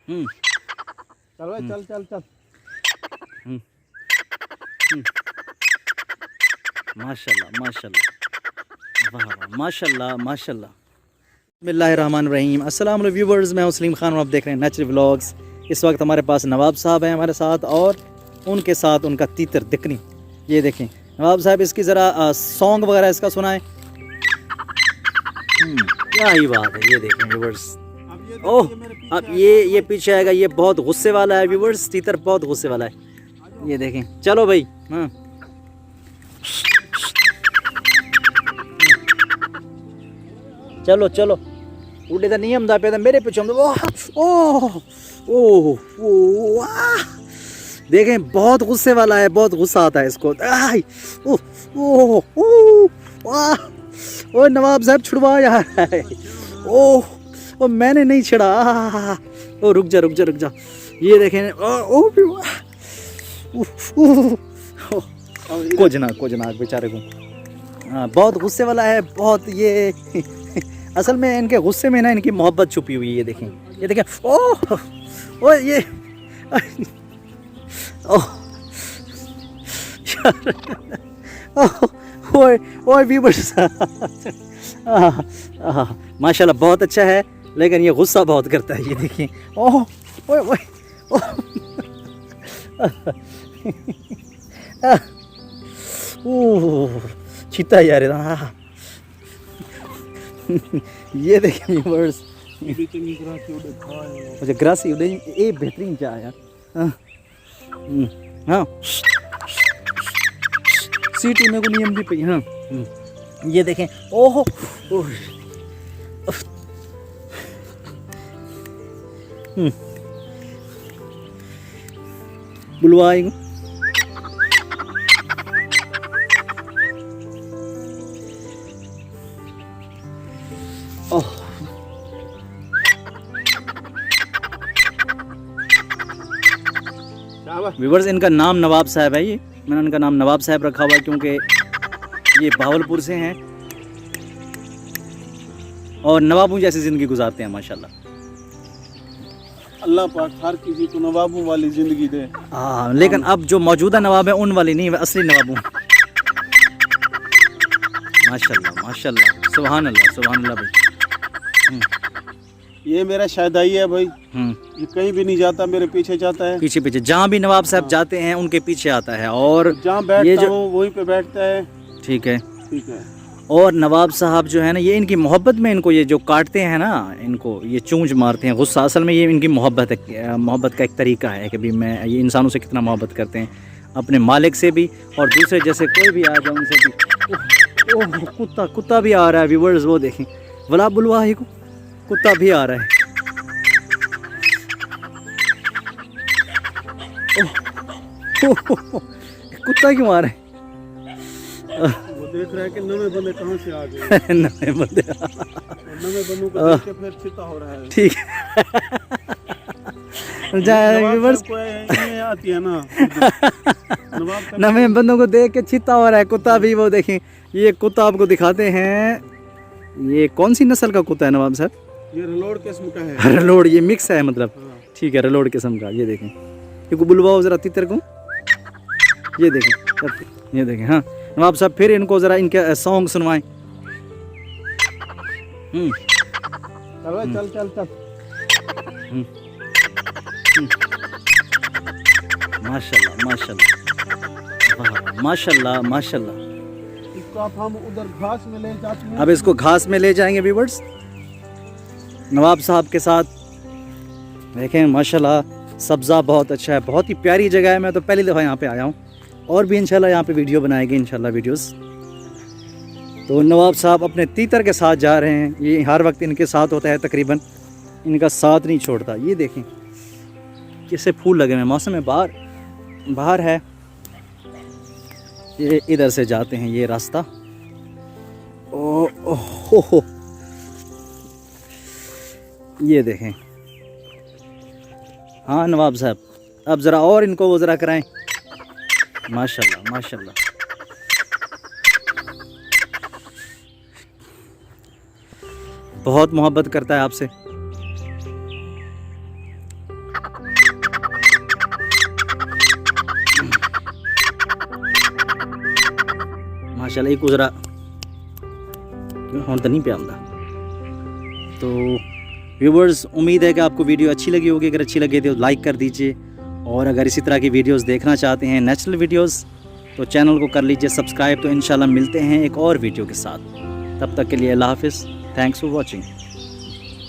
चल भाई चल चल चल। माशाल्लाह माशाल्लाह, वाह वाह, माशाल्लाह माशाल्लाह। बिस्मिल्लाहिर्रहमानिर्रहीम। अस्सलाम वालेकुम व्यूवर्स, मैं सलीम खान और आप देख रहे हैं नेचुरल व्लॉग्स। इस वक्त हमारे पास नवाब साहब हैं हमारे साथ, और उनके साथ उनका तीतर दिकनी। ये देखें नवाब साहब, इसकी ज़रा सॉन्ग वगैरह इसका सुनाएं। क्या ही बात है। ये देखें व्यूवर्स, ओह अब ये पीछे आएगा, ये बहुत गुस्से वाला है व्यूवर्स, तीतर बहुत गुस्से वाला है। ये देखें, चलो भाई। हाँ चलो चलो, उड़े तो नहीं हमदा पे मेरे पीछे। ओह ओह ओह, देखें बहुत गुस्से वाला है, बहुत गुस्सा आता है इसको। ओह ओह ओह, ओ नवाब साहब छुड़वा यार। ओह ओ मैंने नहीं छिड़ा। ओ रुक जा रुक जा रुक जा। ये देखें, ओ कोजना बेचारे को। हाँ बहुत गुस्से वाला है, बहुत। ये असल में इनके गुस्से में ना इनकी मोहब्बत छुपी हुई है। ये देखें, ये देखें। ओह ओ ये ओह ओए ओए व्यूअर्स, माशाल्लाह बहुत अच्छा है, लेकिन ये गुस्सा बहुत करता है। ये देखिए, ओह ओए ओए ओह चीता यार। ये देखिए व्यूअर्स, मुझे ग्रासी उड़े ये बेहतरीन चाह यार। हाँ सीटी में को नियम भी पई। हाँ ये देखें, ओह बुलवाएंगे। ओह व्यूअर्स, इनका नाम नवाब साहब है। ये मैंने इनका नाम नवाब साहब रखा हुआ है क्योंकि ये भावलपुर से हैं और नवाबों जैसी ज़िंदगी गुजारते हैं माशाल्लाह। अल्लाह पाक हर किसी को नवाबों वाली ज़िंदगी दे। हाँ, लेकिन अब जो मौजूदा नवाब है उन वाली नहीं, असली नवाबों। माशाल्लाह माशाल्लाह, सुभान अल्लाह भाई। ये मेरा शायदाई है भाई। ये कहीं भी नहीं जाता, मेरे पीछे जाता है। पीछे पीछे जहाँ भी नवाब साहब जाते हैं उनके पीछे आता है, और जहाँ बैठता हूँ वहीं पे बैठता है। ठीक है ठीक है। और नवाब साहब जो है ना, ये इनकी मोहब्बत में इनको ये जो काटते हैं ना, इनको ये चूंज मारते हैं गुस्सा, असल में ये इनकी मोहब्बत है। मोहब्बत का एक तरीका है कि भी मैं ये इंसानों से कितना मोहब्बत करते हैं, अपने मालिक से भी और दूसरे जैसे कोई भी आ जाए उनसे भी। ओह कुत्ता भी आ रहा है व्यूअर्स, वो देखें, वला बुलवा को कुत्ता भी आ रहा है। कुत्ता क्यों आ रहा है? वो देख रहा है कि नवे बंदे कहाँ से आ गए। नवे बंदे बंदों को देख के फिर चिता हो रहा है। ठीक है, आती है ना। नवे बंदों को देख के चिता हो रहा है। कुत्ता भी, वो देखें, ये कुत्ता आपको दिखाते हैं। ये कौन सी नस्ल का कुत्ता है नवाब साहब? ये रलोड़ किस्म का है। रलोड़, ये मिक्स है मतलब। हाँ। ठीक है, रलोड़ किस्म का। ये देखें, ये बुलवाओ जरा तीतर को। ये देखें, ये देखें। हाँ नवाब साहब, फिर इनको जरा इनके सॉन्ग सुनवाएं। चल चल चल। माशाल्लाह माशाल्लाह, वाह माशाल्लाह माशाल्लाह। इसको आप हम उधर घास में ले जाते हैं। अब इसको घास में ले जाएंगे व्यूअर्स नवाब साहब के साथ। देखें माशाल्लाह, सब्ज़ा बहुत अच्छा है, बहुत ही प्यारी जगह है। मैं तो पहली दफ़ा यहाँ पे आया हूँ, और भी इंशाल्लाह यहाँ पे वीडियो बनाएंगे इंशाल्लाह वीडियोस। तो नवाब साहब अपने तीतर के साथ जा रहे हैं। ये हर वक्त इनके साथ होता है, तकरीबन इनका साथ नहीं छोड़ता। ये देखें कैसे फूल लगे हुए हैं, मौसम में बाहर है। ये इधर से जाते हैं, ये रास्ता। ओह ये देखें। हाँ नवाब साहब, अब ज़रा और इनको वो ज़रा कराएं। माशाल्लाह माशाल्लाह, बहुत मोहब्बत करता है आपसे। माशाल्लाह एक गुजरा ਹੁਣ ਤਾਂ नहीं ਪਿਆ ਹੁੰਦਾ। तो व्यूवर्स, उम्मीद है कि आपको वीडियो अच्छी लगी होगी। अगर अच्छी लगे तो लाइक कर दीजिए, और अगर इसी तरह की वीडियोस देखना चाहते हैं, नेचुरल वीडियोस, तो चैनल को कर लीजिए सब्सक्राइब। तो इंशाल्लाह मिलते हैं एक और वीडियो के साथ। तब तक के लिए अल्लाह हाफ़िज़। Thanks for watching.